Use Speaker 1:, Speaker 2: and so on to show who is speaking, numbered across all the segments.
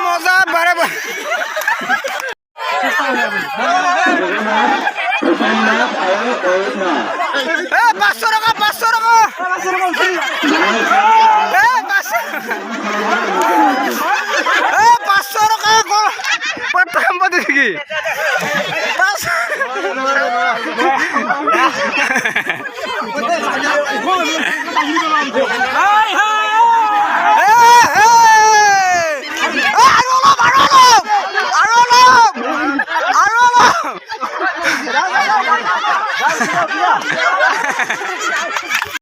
Speaker 1: মজা বাৰে বাৰে পাঁচশ টকা 500 টকা প্ৰথম পাতি নেকি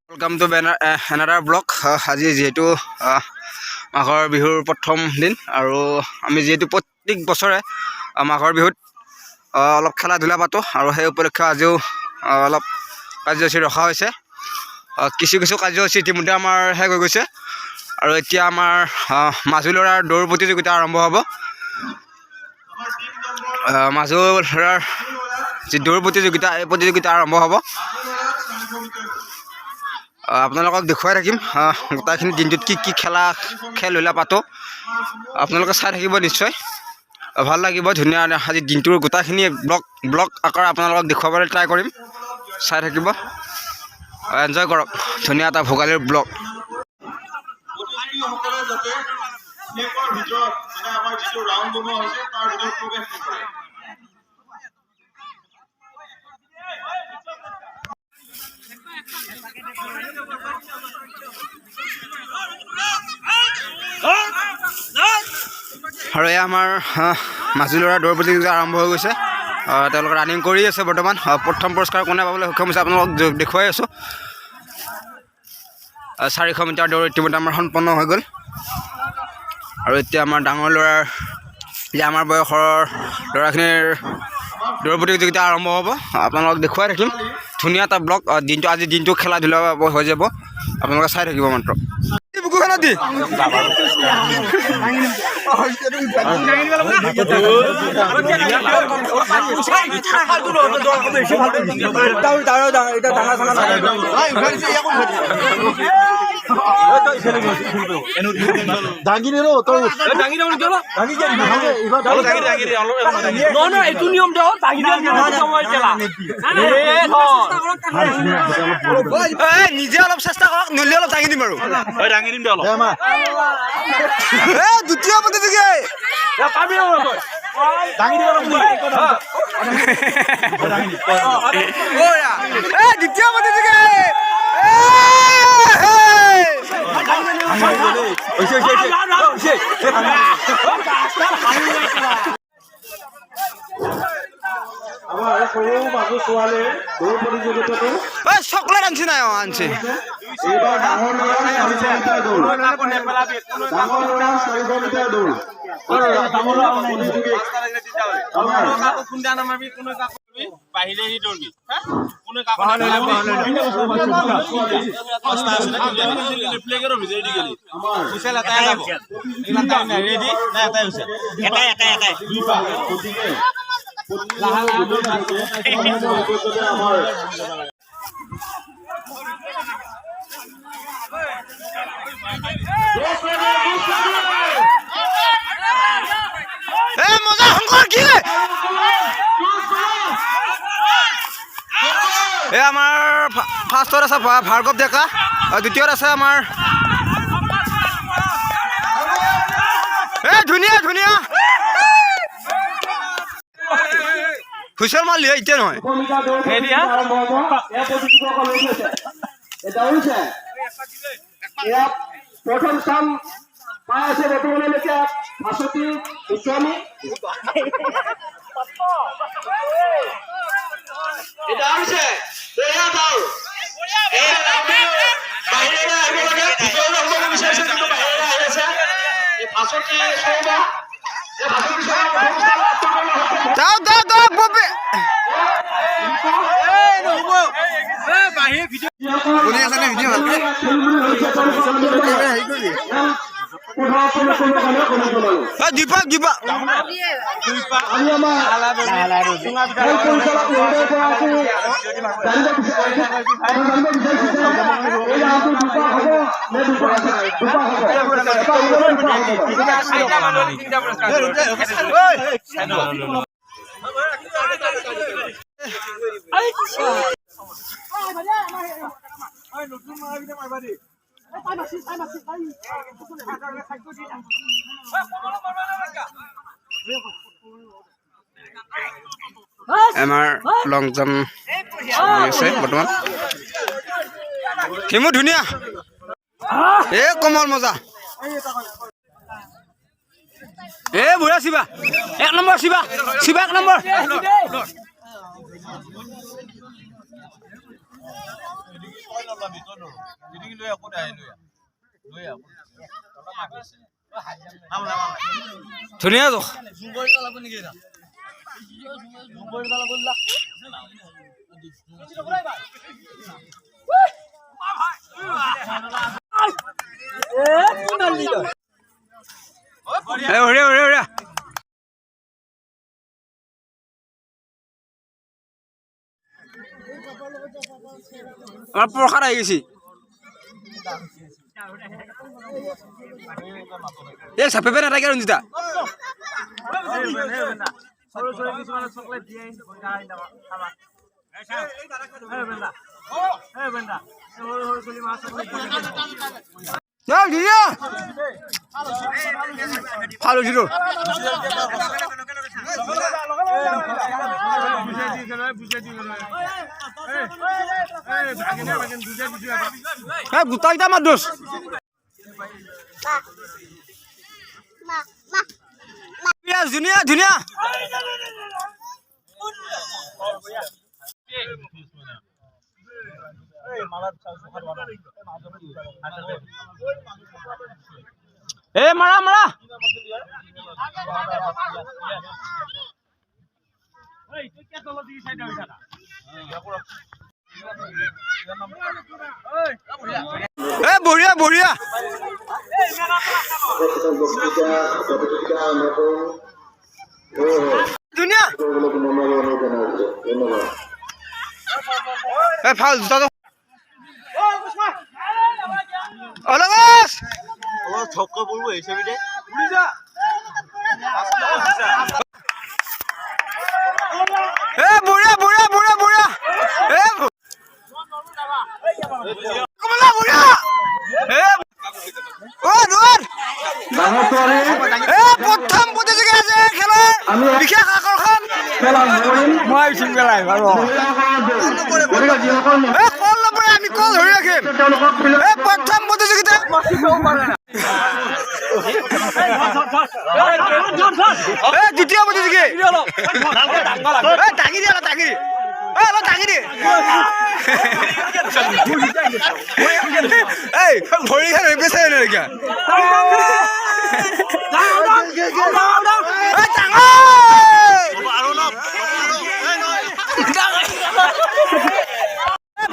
Speaker 1: Welcome to another vlog. আজি যেহেতু মাঘৰ বিহুৰ প্ৰথম দিন আৰু আমি যেহেতু প্ৰত্যেক বছৰে মাঘৰ বিহুত অলপ খেলা ধূলা পাতো আৰু সেই উপলক্ষে আজিও অলপ কাৰ্যসূচী ৰখা হৈছে কিছু কাৰ্যসূচী ইতিমধ্যে আমাৰ শেষ হৈ গৈছে আৰু এতিয়া আমাৰ মাজু ল'ৰাৰ দৌৰ প্ৰতিযোগিতা আৰম্ভ হ'ব মাজু ল'ৰাৰ যি দৌৰ প্ৰতিযোগিতা এই প্ৰতিযোগিতা আৰম্ভ হ'ব আপোনালোকক দেখুৱাই থাকিম গোটেইখিনি দিনটোত কি খেল ধূলা পাতো আপোনালোকে চাই থাকিব নিশ্চয় ভাল লাগিব ধুনীয়া আজি দিনটোৰ গোটেইখিনি ব্লগ আকাৰ আপোনালোকক দেখুৱাবলৈ ট্ৰাই কৰিম চাই থাকিব এনজয় কৰক ধুনীয়া এটা ভোগালীৰ ব্লগ আৰু এয়া আমাৰ মাজু ল'ৰাৰ দৌৰ প্ৰতিযোগিতা আৰম্ভ হৈ গৈছে তেওঁলোকে ৰানিং কৰি আছে বৰ্তমান প্ৰথম পুৰস্কাৰ কোনে পাবলৈ সক্ষম হৈছে আপোনালোকক দেখুৱাই আছোঁ 400 মিটাৰ দৌৰ ইতিমধ্যে আমাৰ সম্পন্ন হৈ গ'ল আৰু এতিয়া আমাৰ ডাঙৰ ল'ৰাৰ যে আমাৰ বয়সৰ ল'ৰাখিনিৰ দৌৰ প্ৰতিযোগিতা আৰম্ভ হ'ব আপোনালোকক দেখুৱাই থাকিম ধুনীয়া এটা ব্লগ আজি দিনটো খেলা ধূলা হৈ যাব আপোনালোকে চাই থাকিব মাত্ৰ বুকুখনত দি নিজে অলপ চেষ্টা কৰক নলে অলপ দাঙি দিম আৰু দ্বিতীয় প্ৰতিযোগী দ্বিতীয় প্ৰতিযোগী
Speaker 2: আমাৰ সৰু মাজু ছোৱালীৰ দৌৰ প্ৰতিযোগিতাটো
Speaker 1: চকলেট আনছি নাই আনছি
Speaker 2: এইবাৰ ডাঙৰ ল'ৰা 400 মিটাৰ দৌৰ ডাঙৰ ল'ৰা 400 মিটাৰ দৌৰ ডাঙৰ ল'ৰা প্ৰতিযোগী আমাৰ কাকো খুন্দা নামাবি কোনো কাকো বাহিৰে হি দৌৰবি কোনো কাকো অৱস্থা আছে ৰিপ্লে কৰো বিজয় দি গলি কুশল এটাই যাব এইটা ৰেডি না এটাই হৈছে এটাই গতিকে লাহা আমাৰ
Speaker 1: মজা শংকৰ কি আমাৰ ফাৰ্ষ্টত আছে ভাৰ্গৱ ডেকা দ্বিতীয়ত আছে আমাৰ ধুনীয়া হুইচেল মাৰলি এতিয়া নহয়
Speaker 2: প্ৰথম স্থান পাই আছে বৰ্তমানলৈকে ভাস্বতী গোস্বামী এটা হৈছে এয়া দৌৰ বাহিৰে আহিব লাগে ভিতৰত আহিব বিচাৰিছে কিন্তু বাহিৰে আহি আছে এই ভাস্বতী শৰ্মা
Speaker 1: যাও ববে দীপক আমাৰ লং জাম্প আছে বৰ্তমান হিমু ধুনীয়া এ কমল মজা এ বুঢ়া শিৱা 1 নম্বৰ শিৱা 1 নম্বৰ ধুনীয়া তো প্ৰসাদ আহি গৈছে এই চাপে নাথাকে ৰঞ্জিতা ভালো ছিল গোটাকেইটা মাত দোষ ধুনীয়া ধুনীয়া এ মাৰা মাৰা এ বঢ়িয়া বঢ়িয়া ধুনীয়া এ ভাল জোতা অলগস
Speaker 2: ও ছক্কা বলবো এই ছবিতে উড়ি যা
Speaker 1: এ বুঢ়া বুঢ়া বুঢ়া বুঢ়া এ কমলা বুঢ়া এ ও দূৰ এ প্ৰথম প্ৰতিযোগিতা আছে খেলৰ বিশেষ আকৰ্ষণ মই চিংগলাই বাৰু এ কল নপৰে আমি কল ধৰি ৰাখিম এ প্ৰথম প্ৰতিযোগিতা এ দ্বিতীয় প্ৰতিযোগী এ টাঙি দিয়া টাঙি এ অলপ টাঙি দিয়ে এই ভৰিখন হৈ পেছে এতিয়া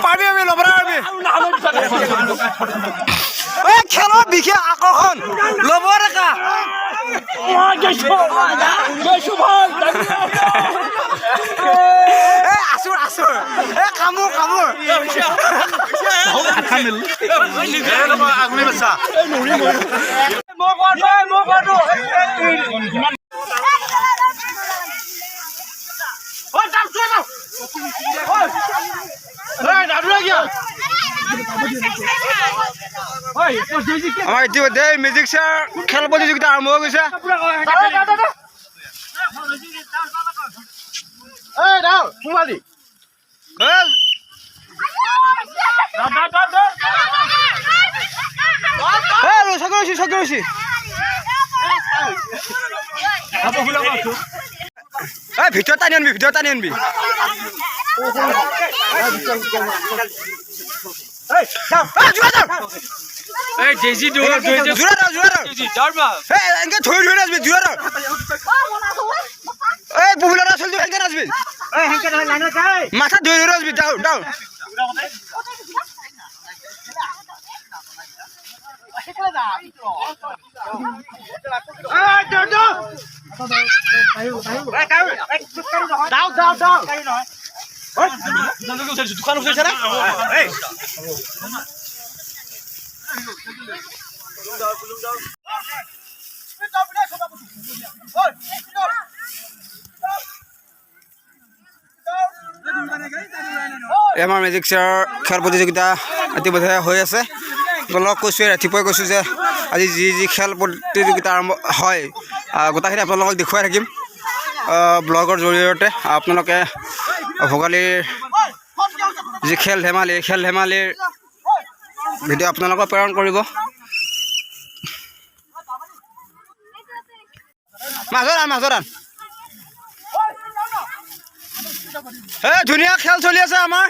Speaker 1: পাবি আমি লবৰা খেলৰ বিশেষ আকৰ্ষণ লবৰ একা আচুৰ আচুৰ এ কামোৰ কামোৰ আমাৰ ইতিমধ্যে মিউজিক চেয়াৰ খেল প্ৰতিযোগিতা আৰম্ভ হৈ গৈছে ভিতৰত টানি আনবি ভিতৰত টানি আনবি মাথা ধৰি ধৰি নাচবি ডাউন ডাউন দোকান এই আমাৰ মেজিক চেয়াৰৰ খেল প্ৰতিযোগিতা ইতিমধ্যে হৈ আছে। আপোনালোকক কৈছোঁৱে, ৰাতিপুৱাই কৈছোঁ যে আজি যি খেল প্ৰতিযোগিতা আৰম্ভ হয় গোটেইখিনি আপোনালোকক দেখুৱাই থাকিম ব্লগৰ জৰিয়তে। আপোনালোকে ভোগালীৰ যি খেল ধেমালি, এই খেল ধেমালিৰ ভিডিঅ' আপোনালোকক প্ৰেৰণ কৰিব। মাজত আন ধুনীয়া খেল চলি আছে আমাৰ।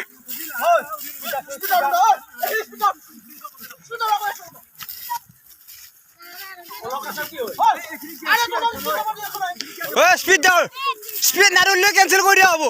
Speaker 1: স্পীড দৌৰ, স্পীড নাদৌৰিলে কেঞ্চেল কৰি দিয়া হ'ব।